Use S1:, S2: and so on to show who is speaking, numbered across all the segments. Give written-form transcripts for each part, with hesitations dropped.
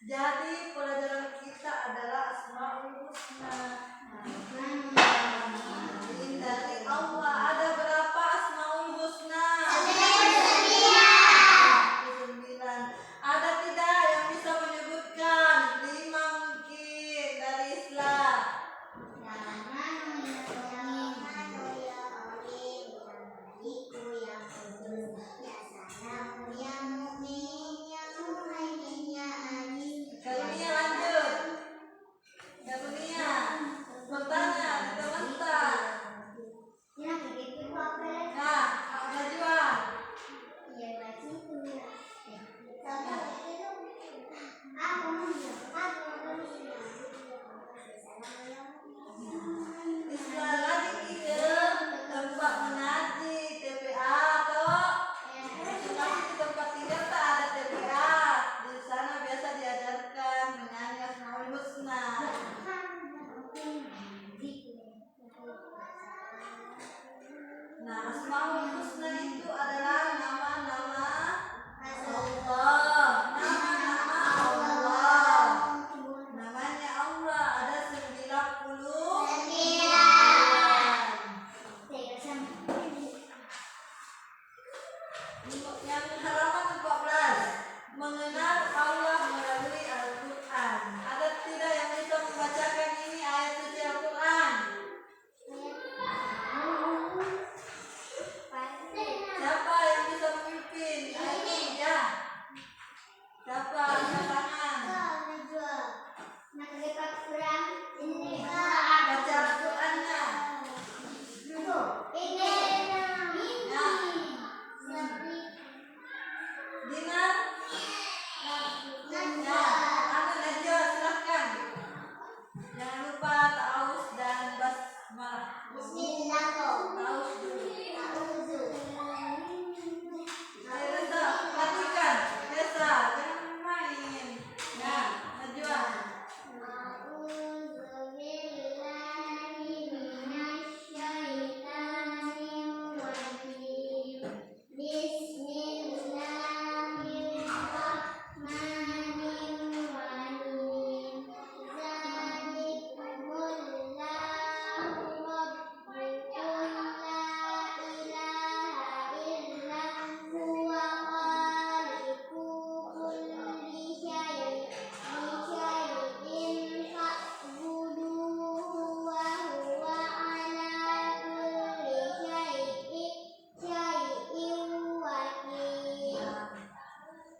S1: Jadi pelajaran kita adalah Asmaul Husna. Dari Allah ada berapa Asmaul Husna? 9. Ada tidak yang bisa menyebutkan 5 mungkin dari Islam? Karunia lanjut. Karunia. Bertanya, kita bentar. Nah, Najwa. Islam lagi ke tempat mengaji TPA atau di tempat tinggal tak ada TPA. Di sana biasa diajarkan menyanyi Asmaul Husna. Nah, Asmaul Husna itu adalah nama-nama Allah. Nama-nama Allah. Namanya Allah ada 99. Yang halaman 14. Mengenal Allah melalui Al-Quran. Ada tidak yang bisa membacakan ini ayat suci Al-Quran? Siapa yang bisa memimpin? Ayo ya. Siapa angkat tangan? Baca Al-Qurannya. Dinar? Ya. Anu Najwa silahkan. Jangan lupa ta'awuz dan basmalah. Ta'awuz dulu. Ayo Reza, perhatikan. Reza, jangan main. Ya, Najwa.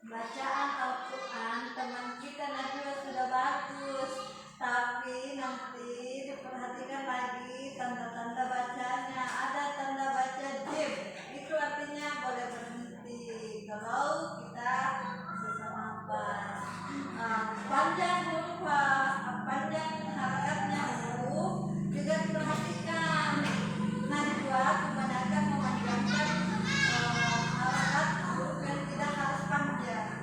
S1: Bacaan Al-Quran teman kita Najwa sudah bagus, tapi nanti diperhatikan lagi tanda-tanda bacanya. Ada tanda baca jim, itu artinya boleh berhenti kalau kita sesama pas. Panjang huruf, panjang harakatnya huruf juga diperhatikan. Najwa kebanyakan memanjangkan harakat huruf yang tidak harus panjang.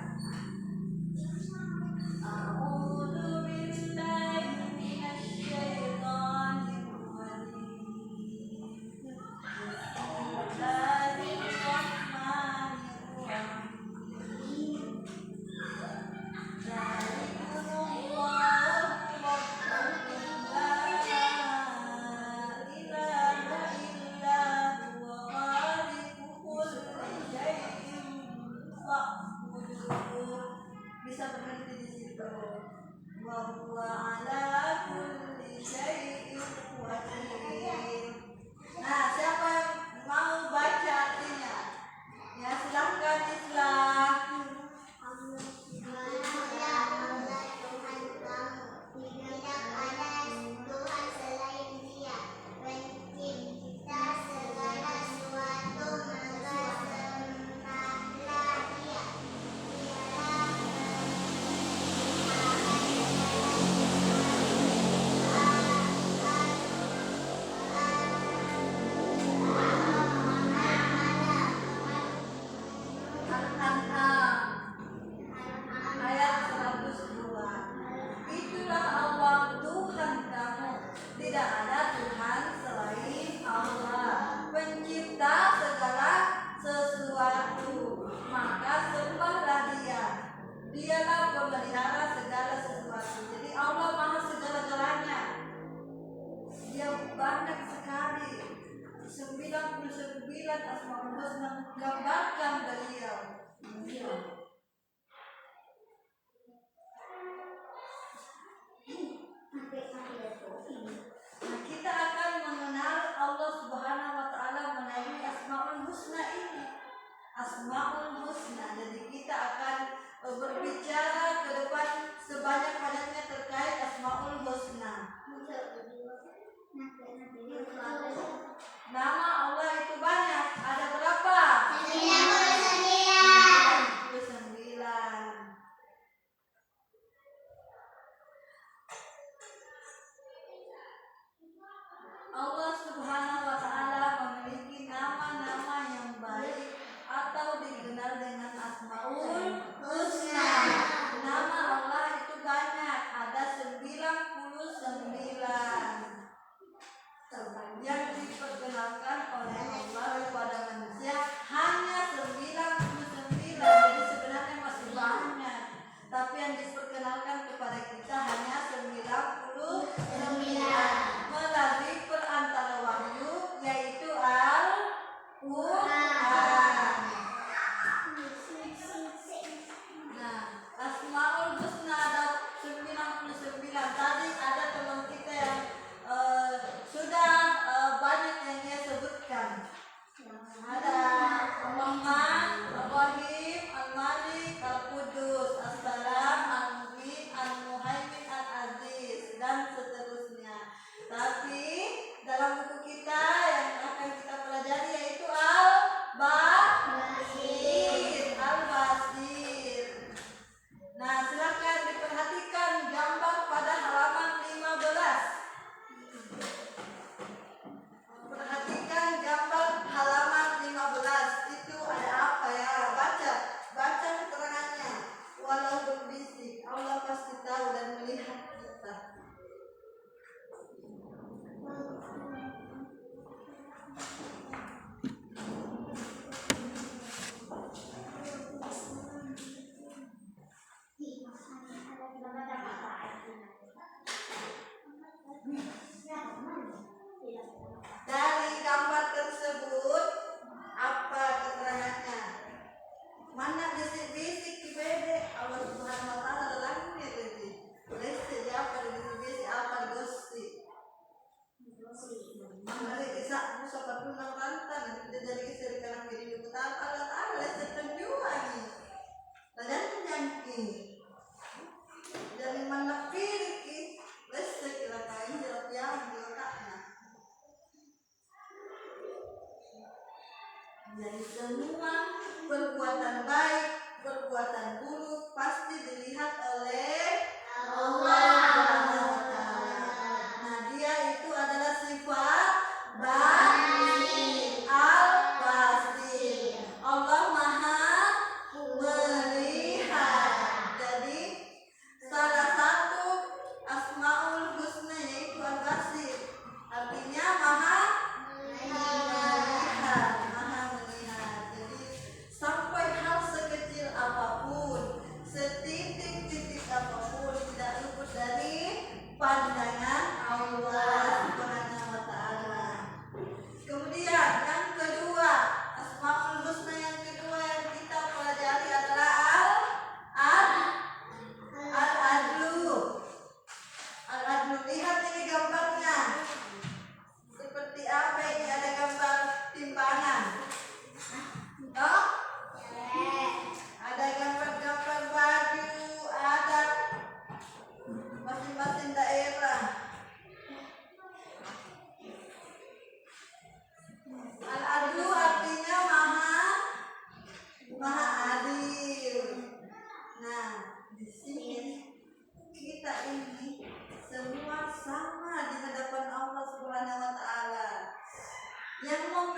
S1: A'udzu billahi minasyaitonir rajim. Bismillahirrahmanirrahim. Zalikumullahu rabbukum la ilaha illa huwa khaliqu kulli syai'in fa'buduh. Bisa berhenti di situ. Wa huwa ala kulli syai'in wakil. Nah, siapa yang mau baca artinya? Ya, silahkan Islam. Ayat 102. Itulah Allah Tuhan kamu, tidak ada Tuhan selain Allah, pencipta segala sesuatu, maka sembahlah Dia. Dialah pemelihara segala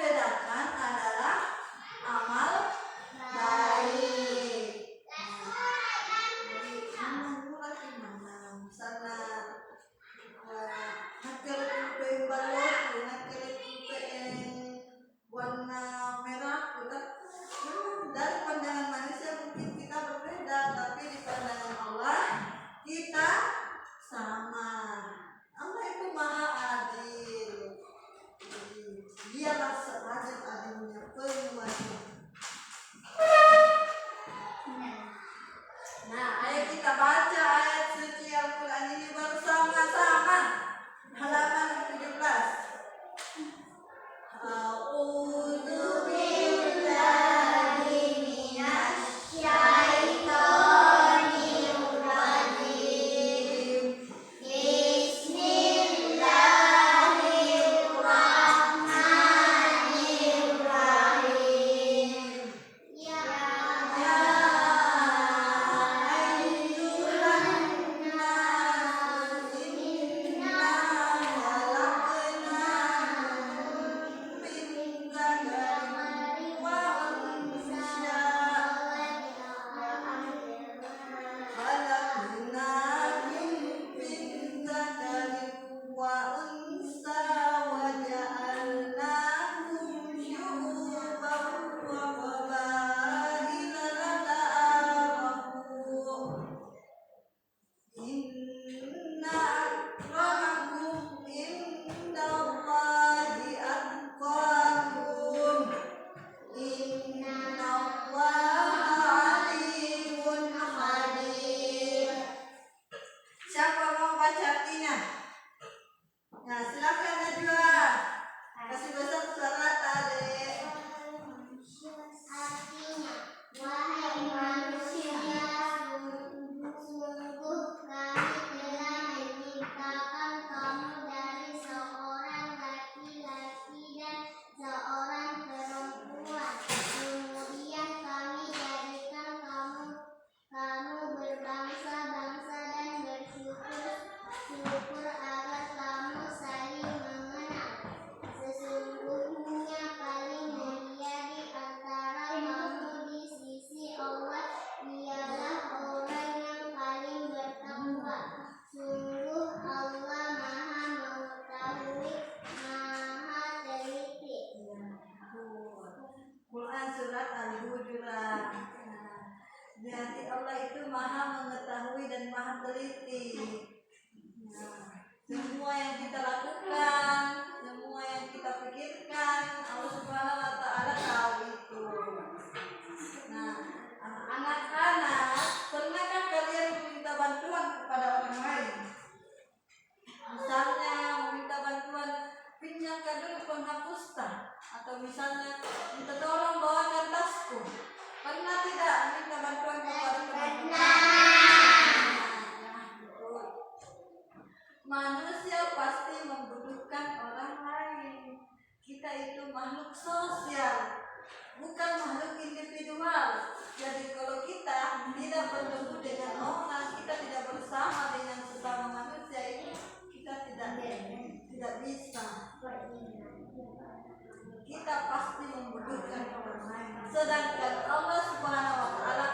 S1: membedakan adalah amal baik. Misalnya nakil kumpe yang balot, nakil kumpe yang warna merah, dari pandangan manusia mungkin kita berbeda, tapi di pandangan Allah kita sama. Allah itu maha adil. Dialah seadil-adilnya penguasa. Nah, ayo kita baca ayat suci Al-Quran ini bersama-sama. Halaman 17. A'udzu billahi minasy syaithanir rajim. Bismillahirrahmanirrahim. Ya ayyuhan nas inna khalaqnakum min dzakarin wa unsa wa ja'alnakum syu'uban wa qabaila lita'arafu. Inna akramakum indallahi atqakum. Innallaha alimun khabir. Siapa mau baca artinya? Nah, silakan Najwa. Kasih bahasa suara tadi.
S2: Artinya, wahai manusia, sungguh kami telah menciptakan kamu dari seorang laki-laki dan seorang perempuan. Kemudian kami jadikan kamu berbangsa-bangsa dan bersyukur agar kamu saling mengenal. Sesungguhnya paling mulia di antara kamu di sisi Allah ialah orang yang paling bertakwa. Sungguh Allah Maha Mengetahui, Maha Teliti.
S1: Quran surat Al-Hujurat. Jadi Allah itu maha mengetahui dan maha teliti. Semua yang kita lakukan, semua yang kita pikirkan, Allah Subhanahu wa Ta'ala tahu itu. Nah, anak-anak, pernahkah kalian meminta bantuan kepada orang lain? Misalnya meminta bantuan pinjamkan dulu penghapus tas, atau misalnya minta tolong bawakan tasku. Pernah tidak minta bantuan kepada teman? Manusia pasti membutuhkan orang lain. Kita itu makhluk sosial, bukan makhluk individual. Jadi kalau kita tidak bertemu dengan orang, kita tidak bersama dengan sesama manusia, itu kita tidak bisa. Kita pasti membutuhkan orang lain. Sedangkan Allah Subhanahu wa Ta'ala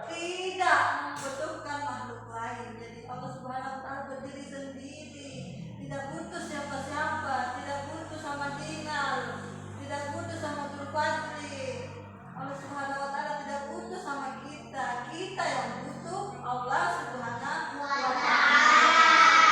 S1: tidak membutuhkan makhluk lain. Jadi Allah Subhanahu wa Ta'ala berdiri sendiri, tidak butuh siapa-siapa, tidak butuh sama Dinal, tidak butuh sama Zulfadli. Allah Subhanahu wa Ta'ala tidak butuh sama kita. Kita yang butuh Allah Subhanahu wa Ta'ala.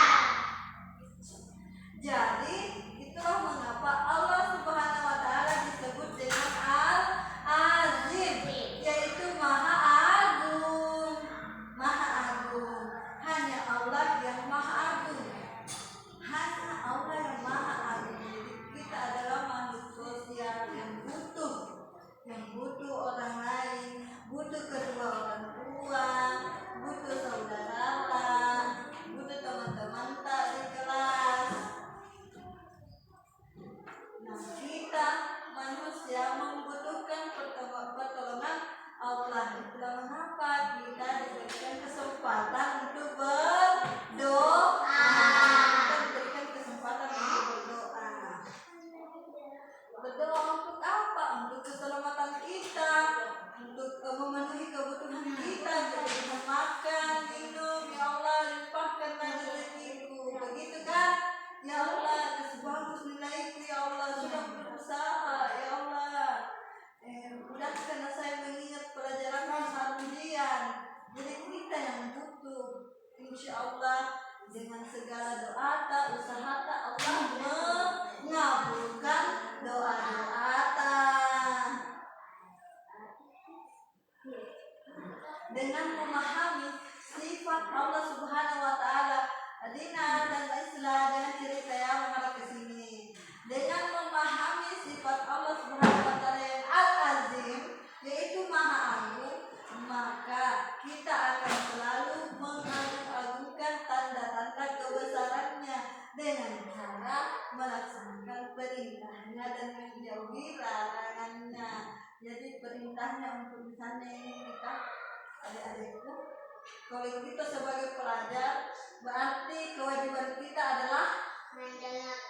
S1: Kalau kita sebagai pelajar, berarti kewajiban kita adalah belajar.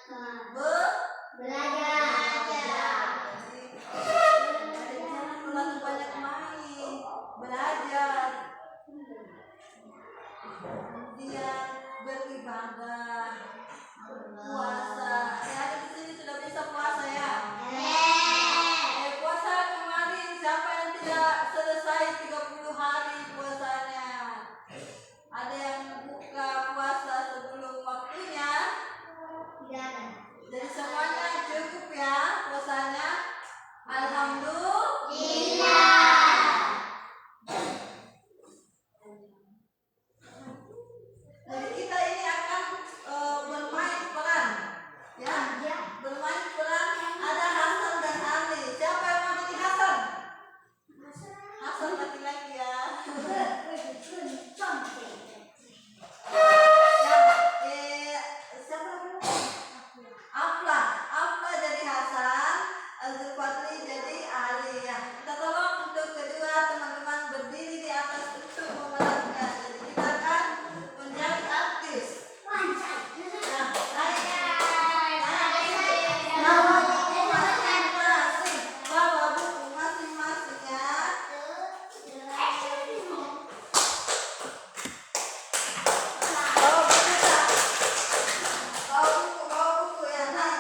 S1: Jadi jangan terlalu banyak main, belajar. Kemudian beribadah, puasa. Ya, di sini sudah bisa puasa ya. Puasa kemarin siapa yang tidak selesai 30 hari puasanya? Ada yang buka puasa sebelum waktunya? Jadi semuanya cukup ya puasanya. Alhamdulillah. Jadi kita ini akan bermain peran, ya. Bermain peran. Ada Hasan dan Ali. Siapa yang mau jadi Hasan? Hasan laki-laki ya. Siapa namanya? Afla jadi Hasan, Zulfatri jadi Ali ya. Kita tolong untuk kedua teman-teman berdiri di atas untuk memerannya. Jadi kita akan menjadi artis. Nah, bawa buku masing-masing ya. Bawa buku ya. Nah,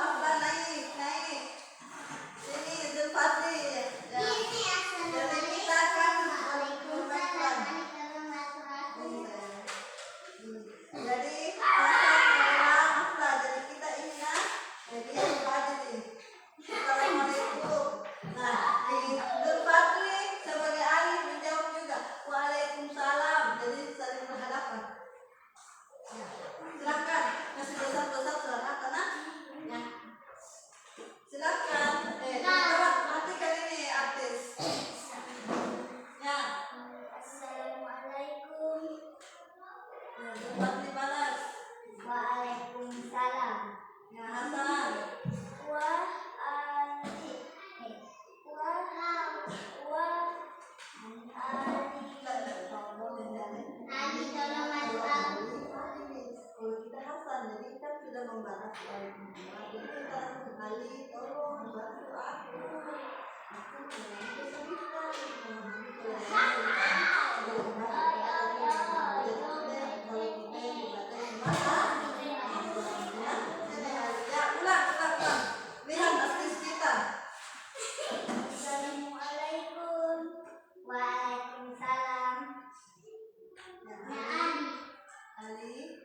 S1: Afla naik. Sini Zulfatri ya. Jadi kita akan bermain peran. Jadi Hasan adalah Afla. Jadi kita ini ya. Jadi Zulfatri. Assalamualaikum. Nah, Zulfatri sebagai Ali menjawab juga. Waalaikumsalam. Jadi saling berhadapan. Ya. Silakan. Kasih besar-besar silakan nah. Ya. Silakan. Teman-teman perhatikan ini artis. Ya.
S2: Assalamualaikum.
S1: Zulfatri balas.
S2: Waalaikumsalam.
S1: Ya, Hasan.
S2: Nadi tolong masuk.
S1: Kalau kita Hasan, jadi kan sudah membalas. Jadi kita Ali tolong bantu aku. Aku memang kesulitan memahami lihat artis kita.
S2: Assalamualaikum. Waalaikumsalam.
S1: Ali.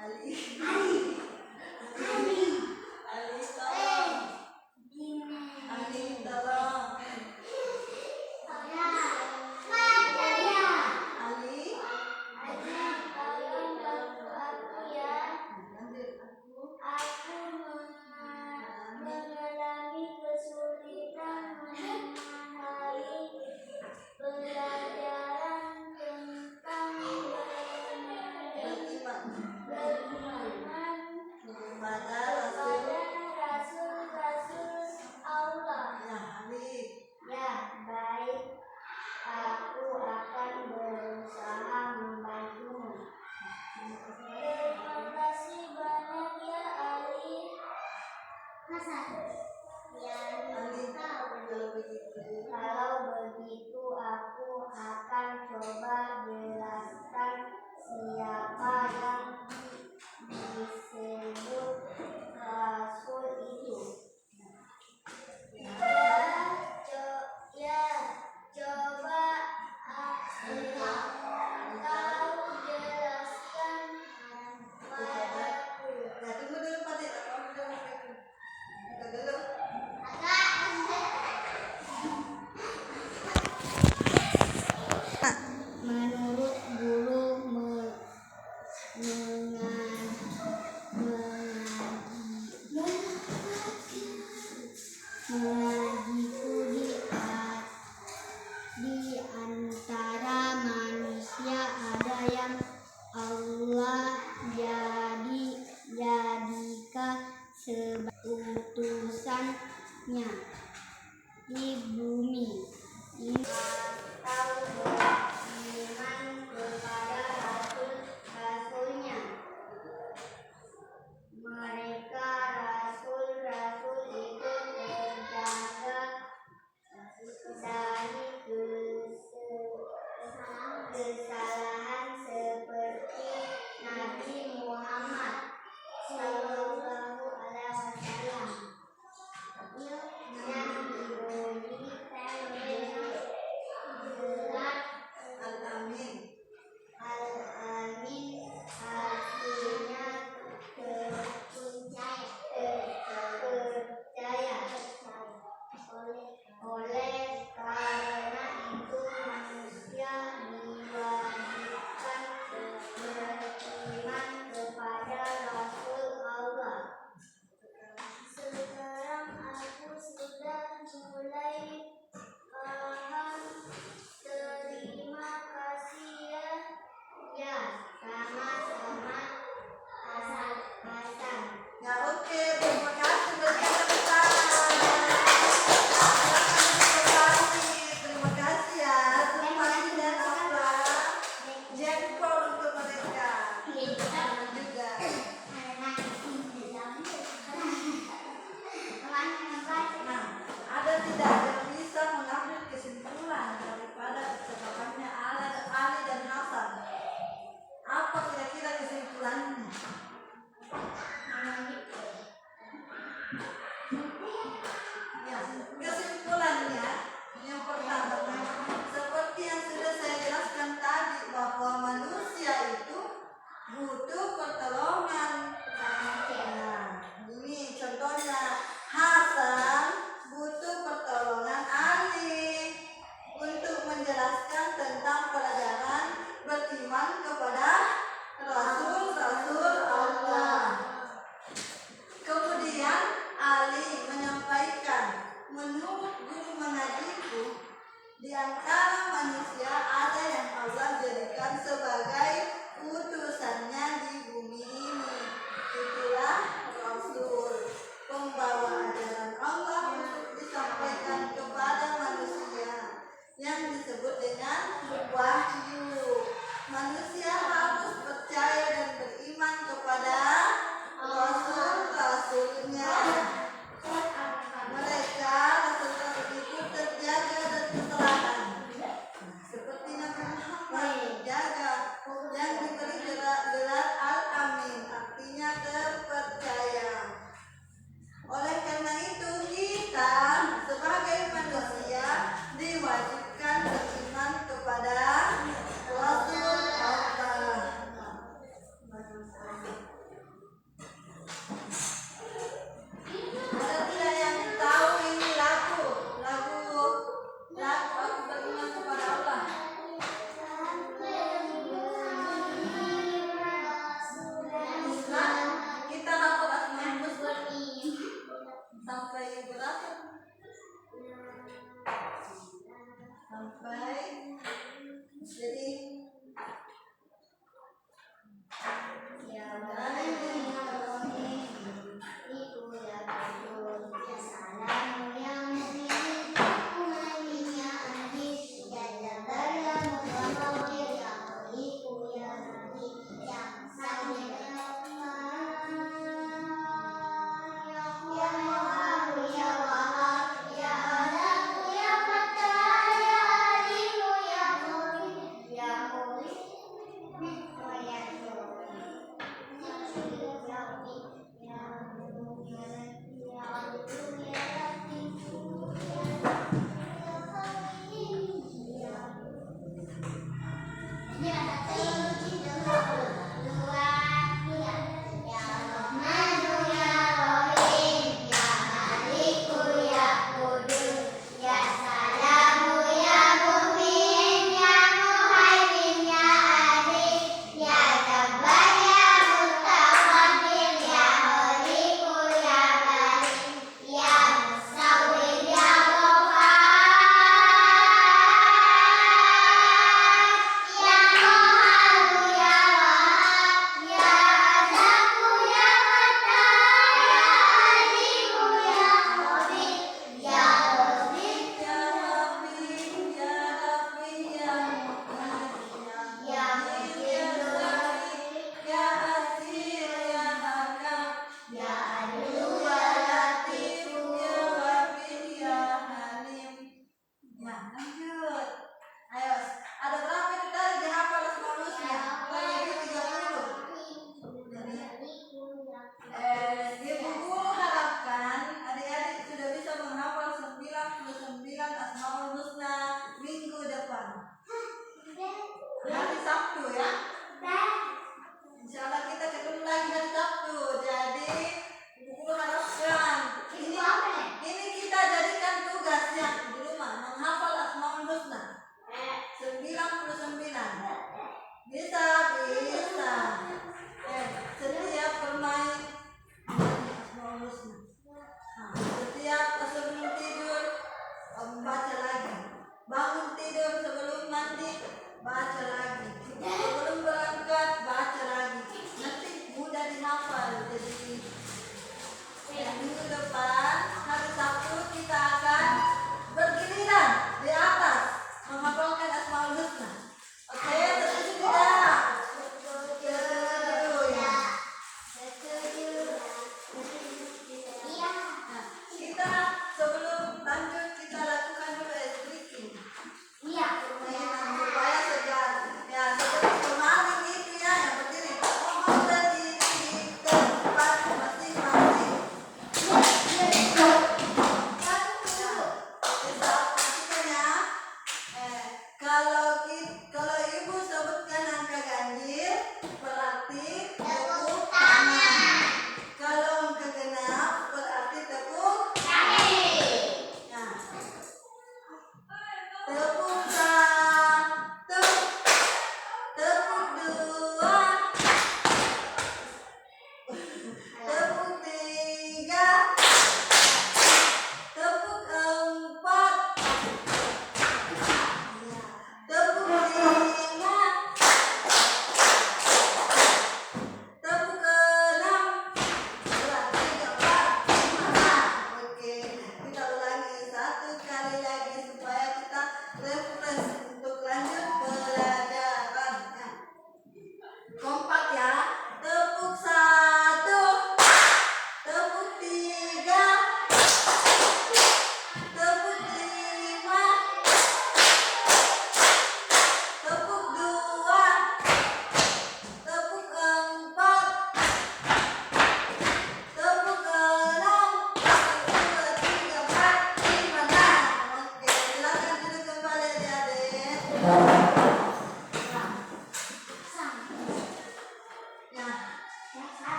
S2: Ali.
S1: tolong. Ali tolong.
S2: Tolong bantu aku ya. Aku mengalami kesulitan mengenai pelajaran tentang beriman
S1: Kepada
S2: Rasul Allah. Ya, baik. Aku akan berusaha membantumu. Terima kasih banyak ya Ali. Kalau begitu aku akan coba jelaskan siapa yang disebut Rasul itu. Coba kau jelaskan padaku.
S1: tunggu dulu Pak. Kita dulu.
S2: Menurut guru mengajiku di antara manusia ada yang Allah jadikan utusannya di bumi. Tahu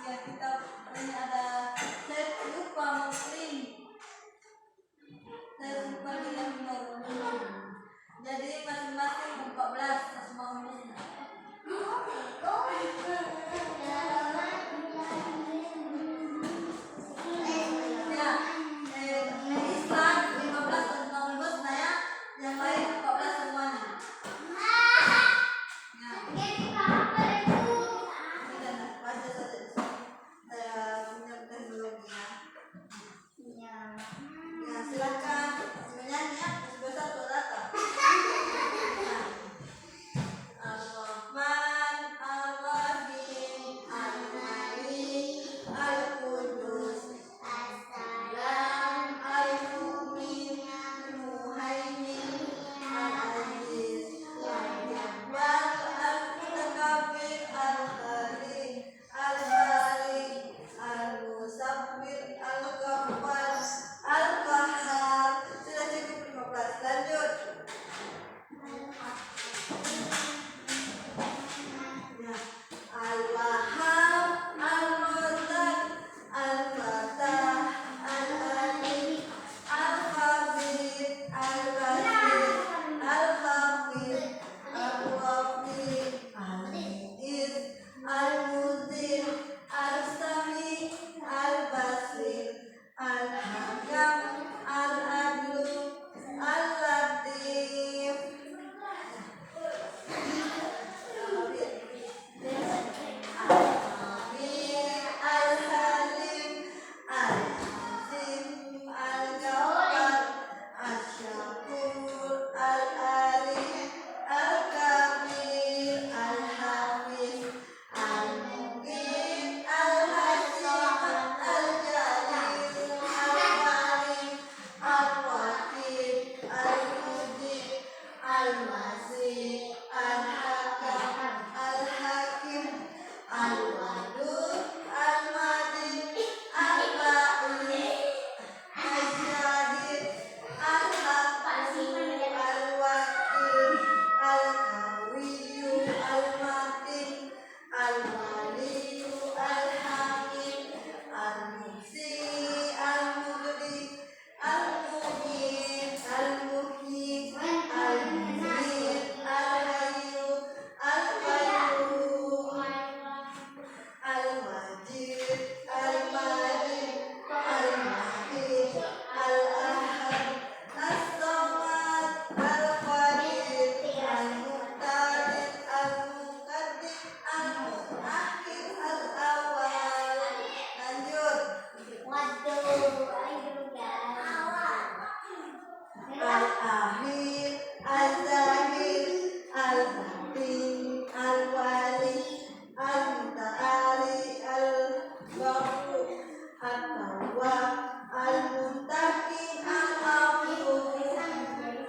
S1: Ya, kita ini ada saya lupa mau print. Saya lupa dia mau print. Jadi masing-masing 14 semua umusnya. Ya, Islam 15 semua umusnya ya. Yang lain 14 semuanya. Ya. Ini dan baca saja. Saya punya teknologinya. Ya, silakan menyanyi ya. Besar tuh datang. Ar-Rahman, Ar-Rahim, Al-Malik, Al-Qudus, As-Salam, Al-Mu'min, Al-Muhaimin, Al-Aziz, Al-Jabbar, Al-Mutakabbir, Al-Khalid, Al-Bari, Al-Musabbir, Al-Ghaffar, Al-Qahhar. Sudah cukup 15. Lanjut. Ya. Al-Wahhab, Al-Razzaq, Al-Fatah, Al-Alim, Al-Khabir, Al-Basir, Al-Hafid, Al-Ghafir, Al-Mu'id, Al-Mudhir, Al-Sami, Al-Basir, Al-Hakam, Al-Adlu, Al-Latif. Al-Halim, Al-Azim, Al-Ghaffar, Asy-Syakur, Al-Alim, Al-Kabir, Al-Hafiz, Al-Muqim, Al-Hakim, Al-Jalil, Al-Karim, Al-Wakil, Al-Mujib, Al-Wasi', Al-Hakam, Al-Hakim, Al-Wadud, Al-Majid, Al-Ba'id, Al-Syahid, Al-Haqqu, Al-Wakil, Al-Qawiyyu, Al-Matin, Al-Waliyyu, Al-Hamid, Al-Muhsi, Al-Mubdi, Al-Muhyi, Al-Muhyi, Al-Mumit, Al-Hayyu, Al-Qayyum, Al-Wajid, Al-Majid, Al-Mahid, Al-Ahad, As-Samad, Al-Qadir, Al-Muqtadir, Al-Muqaddim, Al-Mu'akhir, Al-Awwal. Lanjut. Al-Akhir, Al-Zahir, Al-Batin, Al-Wali, Al-Muta'ali, Al-Ghafur, At-Tawwab, Al-Muntaqi, Al-Afuw,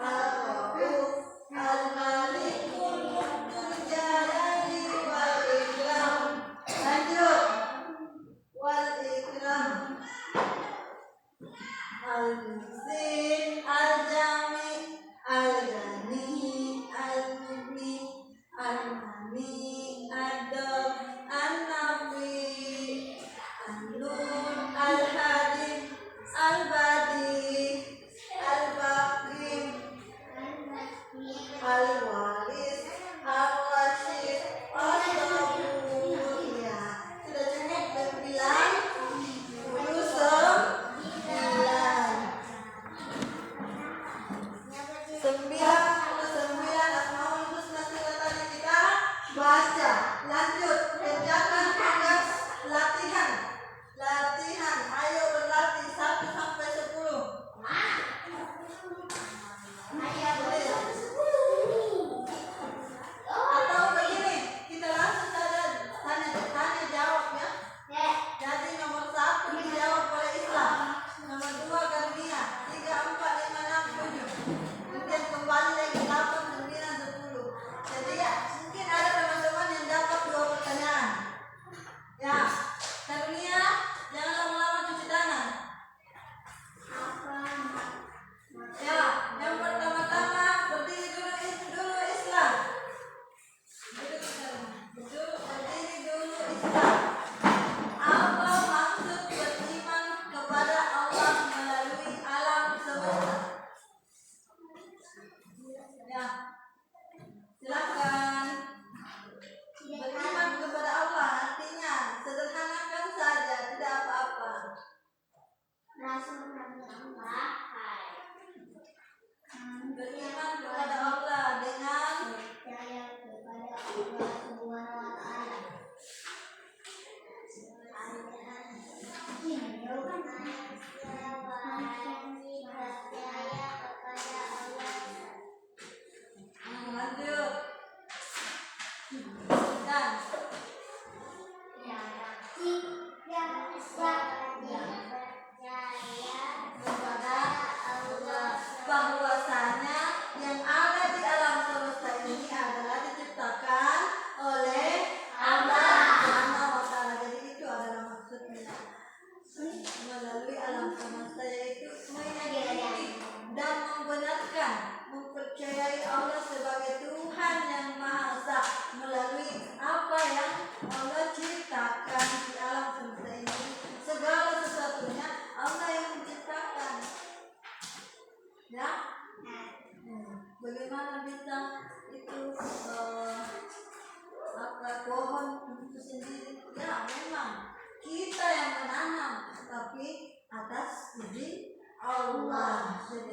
S1: Al-Rauf, Al-Malik, Dzul Jalali wal Ikram. Lanjut. Wal Ikram. Al-Muhsin, Al-Jami, Al-Ghani, Al-Mughni, Al-Ghani, Ad-Dab, An-Nafi, An-Nur, Al-Hadim, Al-Badi, Al-Baqi, Al-Waris, Al-Rashid, Al-Sabur. Ya, sudah cukup berbilang 29. tapi atas izin Allah. Jadi